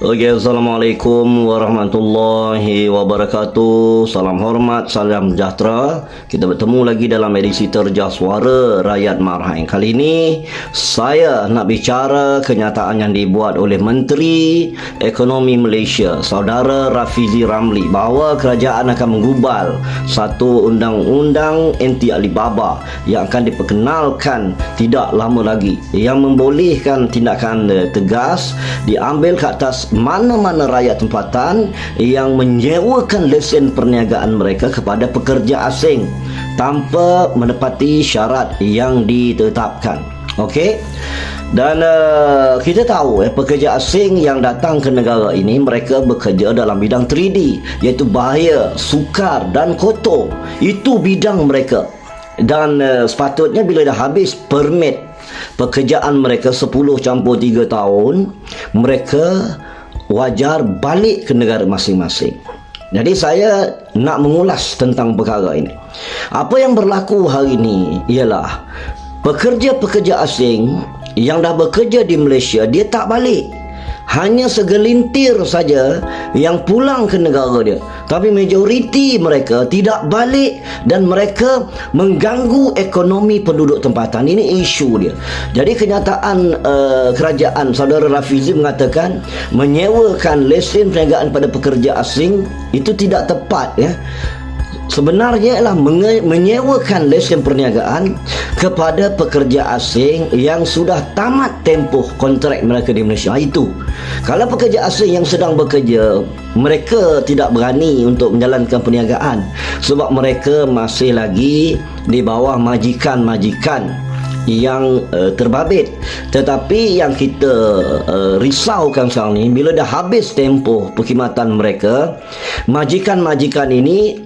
Okey, Assalamualaikum warahmatullahi wabarakatuh. Salam hormat, salam sejahtera. Kita bertemu lagi dalam edisi Terjah Suara Rakyat Marhain. Kali ini saya nak bicara kenyataan yang dibuat oleh Menteri Ekonomi Malaysia, Saudara Rafizi Ramli, bahawa kerajaan akan menggubal satu undang-undang anti Alibaba yang akan diperkenalkan tidak lama lagi, yang membolehkan tindakan tegas diambil ke atas mana-mana rakyat tempatan yang menyewakan lesen perniagaan mereka kepada pekerja asing tanpa menepati syarat yang ditetapkan. Okey. Dan kita tahu pekerja asing yang datang ke negara ini, mereka bekerja dalam bidang 3D, iaitu bahaya, sukar dan kotor. Itu bidang mereka. Dan sepatutnya bila dah habis permit pekerjaan mereka 10+3 tahun, mereka wajar balik ke negara masing-masing. Jadi saya nak mengulas tentang perkara ini. Apa yang berlaku hari ini ialah pekerja-pekerja asing yang dah bekerja di Malaysia, dia tak balik. Hanya segelintir saja yang pulang ke negara dia, tapi majoriti mereka tidak balik dan mereka mengganggu ekonomi penduduk tempatan. Ini isu dia. Jadi kenyataan kerajaan Saudara Rafizi mengatakan menyewakan lesen perniagaan pada pekerja asing itu tidak tepat, ya. Sebenarnya ialah menyewakan lesen perniagaan kepada pekerja asing yang sudah tamat tempoh kontrak mereka di Malaysia. Itu. Kalau pekerja asing yang sedang bekerja, mereka tidak berani untuk menjalankan perniagaan sebab mereka masih lagi di bawah majikan-majikan yang terbabit. Tetapi yang kita risaukan sekarang ni, bila dah habis tempoh perkhidmatan mereka, majikan-majikan ini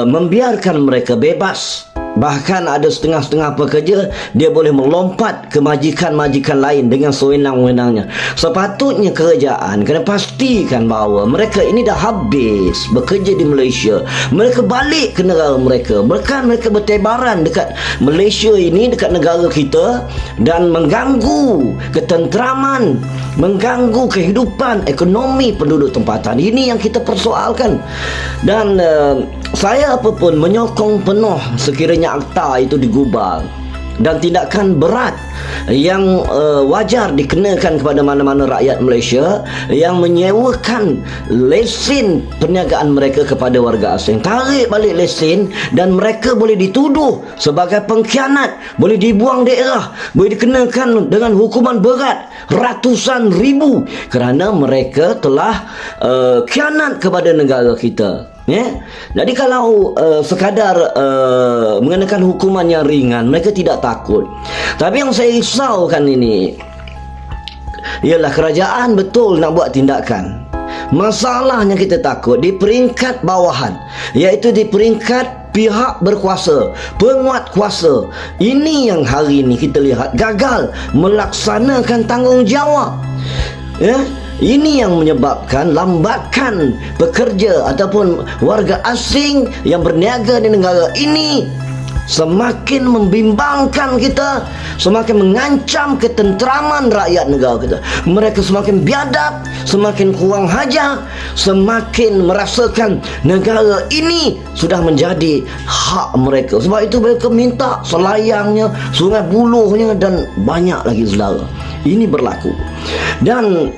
membiarkan mereka bebas. Bahkan ada setengah-setengah pekerja, dia boleh melompat ke majikan-majikan lain dengan sewenang-wenangnya. Sepatutnya kerajaan kena pastikan bahawa mereka ini dah habis bekerja di Malaysia, mereka balik ke negara mereka. Bukan mereka bertebaran dekat Malaysia ini, dekat negara kita, dan mengganggu ketenteraman, mengganggu kehidupan ekonomi penduduk tempatan. Ini yang kita persoalkan. Dan saya apapun menyokong penuh sekiranya akta itu digubal dan tindakan berat yang wajar dikenakan kepada mana-mana rakyat Malaysia yang menyewakan lesen perniagaan mereka kepada warga asing. Tarik balik lesen dan mereka boleh dituduh sebagai pengkhianat, boleh dibuang daerah, boleh dikenakan dengan hukuman berat ratusan ribu kerana mereka telah khianat kepada negara kita. Ya? Jadi kalau sekadar mengenakan hukuman yang ringan, mereka tidak takut. Tapi yang saya risaukan ini ialah kerajaan betul nak buat tindakan. Masalahnya kita takut di peringkat bawahan, iaitu di peringkat pihak berkuasa, penguat kuasa. Ini yang hari ini kita lihat gagal melaksanakan tanggungjawab. Ya? Ini yang menyebabkan lambakan pekerja ataupun warga asing yang berniaga di negara ini semakin membimbangkan kita, semakin mengancam ketenteraman rakyat negara kita. Mereka semakin biadab, semakin kurang hajar, semakin merasakan negara ini sudah menjadi hak mereka. Sebab itu mereka minta selayangnya, Sungai Bulohnya dan banyak lagi saudara. Ini berlaku. Dan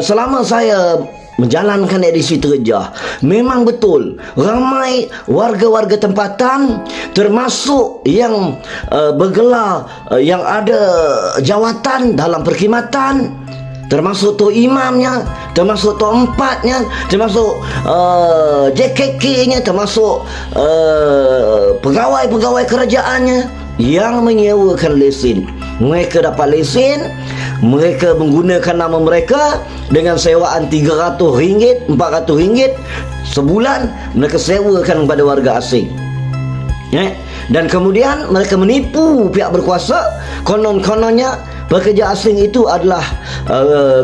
selama saya menjalankan edisi Terjah, memang betul ramai warga-warga tempatan, termasuk yang bergelar, yang ada jawatan dalam perkhidmatan, termasuk Tok Imamnya, termasuk Tok Empatnya, termasuk JKK-nya, termasuk pegawai-pegawai kerajaannya yang menyewakan lesen. Mereka dapat lesen, mereka menggunakan nama mereka dengan sewaan RM300, RM400 sebulan, mereka sewakan kepada warga asing. Dan kemudian mereka menipu pihak berkuasa. Konon-kononnya Pekerja asing itu adalah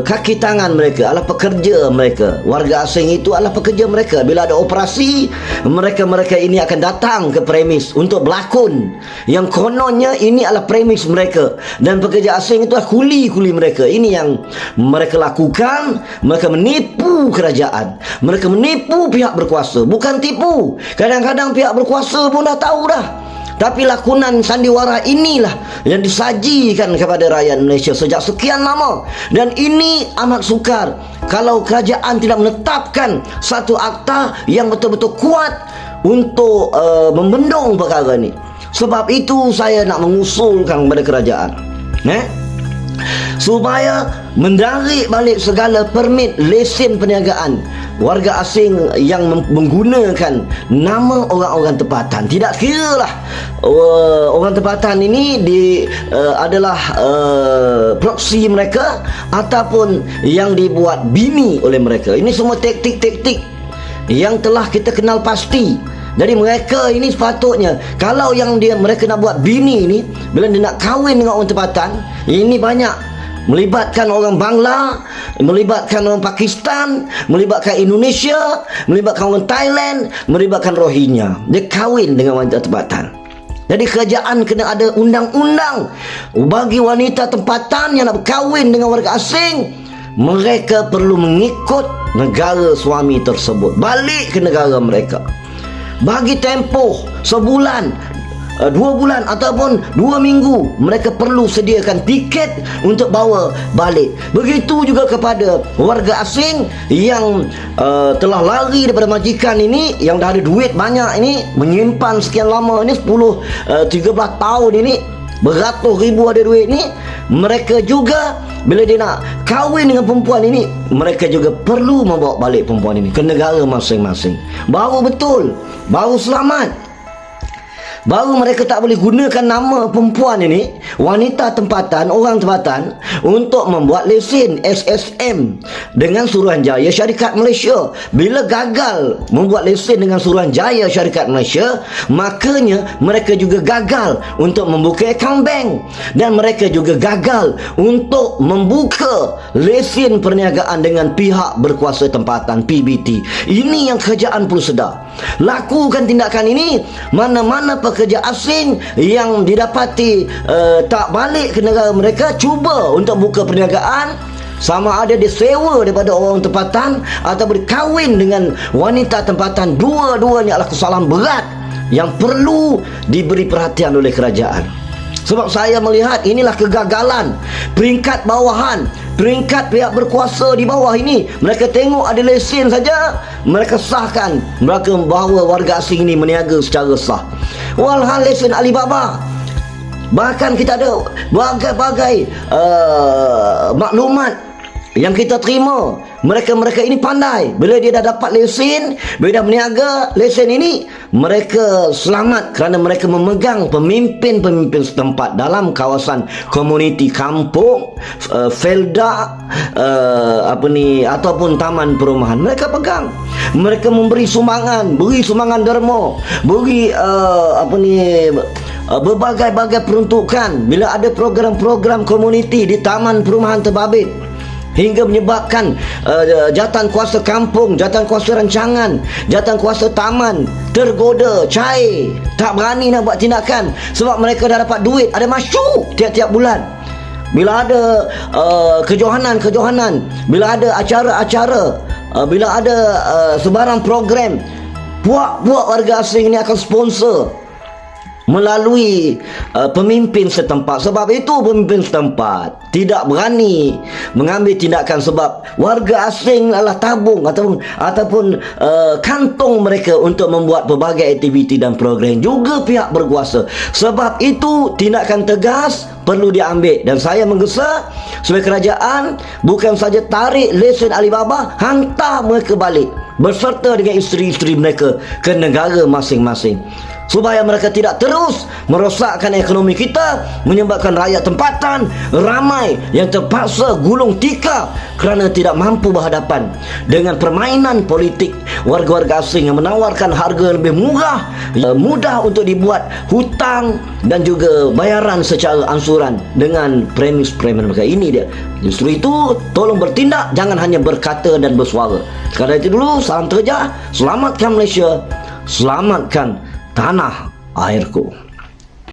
kaki tangan mereka, adalah pekerja mereka. Warga asing itu adalah pekerja mereka. Bila ada operasi, mereka-mereka ini akan datang ke premis untuk berlakon. Yang kononnya ini adalah premis mereka. Dan pekerja asing itu adalah kuli-kuli mereka. Ini yang mereka lakukan. Mereka menipu kerajaan. Mereka menipu pihak berkuasa. Bukan tipu. Kadang-kadang pihak berkuasa pun dah tahu dah. Tapi lakonan sandiwara inilah yang disajikan kepada rakyat Malaysia sejak sekian lama. Dan ini amat sukar kalau kerajaan tidak menetapkan satu akta yang betul-betul kuat untuk membendung perkara ini. Sebab itu saya nak mengusulkan kepada kerajaan supaya mendarik balik segala permit lesen perniagaan warga asing yang menggunakan nama orang-orang tempatan. Tidak kira lah orang tempatan ini adalah proksi mereka ataupun yang dibuat bini oleh mereka. Ini semua taktik-taktik yang telah kita kenal pasti. Jadi mereka ini sepatutnya, kalau yang mereka nak buat bini ini, bila dia nak kahwin dengan orang tempatan, ini banyak melibatkan orang Bangla, melibatkan orang Pakistan, melibatkan Indonesia, melibatkan orang Thailand, melibatkan Rohingya. Dia kahwin dengan wanita tempatan. Jadi kerajaan kena ada undang-undang bagi wanita tempatan yang nak berkahwin dengan warga asing. Mereka perlu mengikut negara suami tersebut, balik ke negara mereka. Bagi tempoh sebulan, 2 bulan ataupun 2 minggu, mereka perlu sediakan tiket untuk bawa balik. Begitu juga kepada warga asing yang telah lari daripada majikan ini, yang dah ada duit banyak ini, menyimpan sekian lama ini, 13 tahun ini, beratus ribu ada duit ni. Mereka juga bila dia nak kahwin dengan perempuan ini, mereka juga perlu membawa balik perempuan ini ke negara masing-masing. Baru betul, baru selamat. Baru mereka tak boleh gunakan nama perempuan ini, wanita tempatan, orang tempatan, untuk membuat lesen SSM dengan Suruhanjaya Syarikat Malaysia. Bila gagal membuat lesen dengan Suruhanjaya Syarikat Malaysia, makanya mereka juga gagal untuk membuka akaun bank. Dan mereka juga gagal untuk membuka lesen perniagaan dengan pihak berkuasa tempatan, PBT. Ini yang kerajaan perlu sedar. Lakukan tindakan ini. Mana-mana pekerja asing yang didapati tak balik ke negara mereka, cuba untuk buka perniagaan, sama ada disewa daripada orang tempatan atau berkahwin dengan wanita tempatan, dua-duanya adalah kesalahan berat yang perlu diberi perhatian oleh kerajaan. Sebab saya melihat inilah kegagalan peringkat bawahan, peringkat pihak berkuasa di bawah ini. Mereka tengok ada lesen saja, mereka sahkan, mereka bahawa warga asing ini meniaga secara sah. Walhal lesen Alibaba, bahkan kita ada berbagai maklumat yang kita terima. Mereka-mereka ini pandai. Bila dia dah dapat lesen, bila dah berniaga lesen ini, mereka selamat kerana mereka memegang pemimpin-pemimpin setempat dalam kawasan komuniti kampung, felda, ataupun taman perumahan. Mereka pegang. Mereka memberi sumbangan, beri sumbangan derma, beri berbagai-bagai peruntukan. Bila ada program-program komuniti di taman perumahan terbabit, hingga menyebabkan jawatan kuasa kampung, jawatan kuasa rancangan, jawatan kuasa taman tergoda, cair, tak berani nak buat tindakan sebab mereka dah dapat duit, ada masyuk tiap-tiap bulan. Bila ada kejohanan, bila ada acara-acara, bila ada sebarang program, puak-puak warga asing ini akan sponsor melalui pemimpin setempat. Sebab itu pemimpin setempat tidak berani mengambil tindakan sebab warga asing adalah tabung ataupun kantong mereka untuk membuat pelbagai aktiviti dan program, juga pihak berkuasa. Sebab itu tindakan tegas perlu diambil, dan saya menggesa supaya kerajaan bukan saja tarik lesen Alibaba, hantar mereka balik berserta dengan isteri-isteri mereka ke negara masing-masing. supaya mereka tidak terus merosakkan ekonomi kita, menyebabkan rakyat tempatan ramai yang terpaksa gulung tikar kerana tidak mampu berhadapan dengan permainan politik warga-warga asing yang menawarkan harga lebih murah, mudah untuk dibuat hutang dan juga bayaran secara angsuran dengan premis-premis mereka. Ini dia. Justru itu, tolong bertindak, jangan hanya berkata dan bersuara. Sekadar itu dulu, salam terjah, selamatkan Malaysia, selamatkan tanah airku.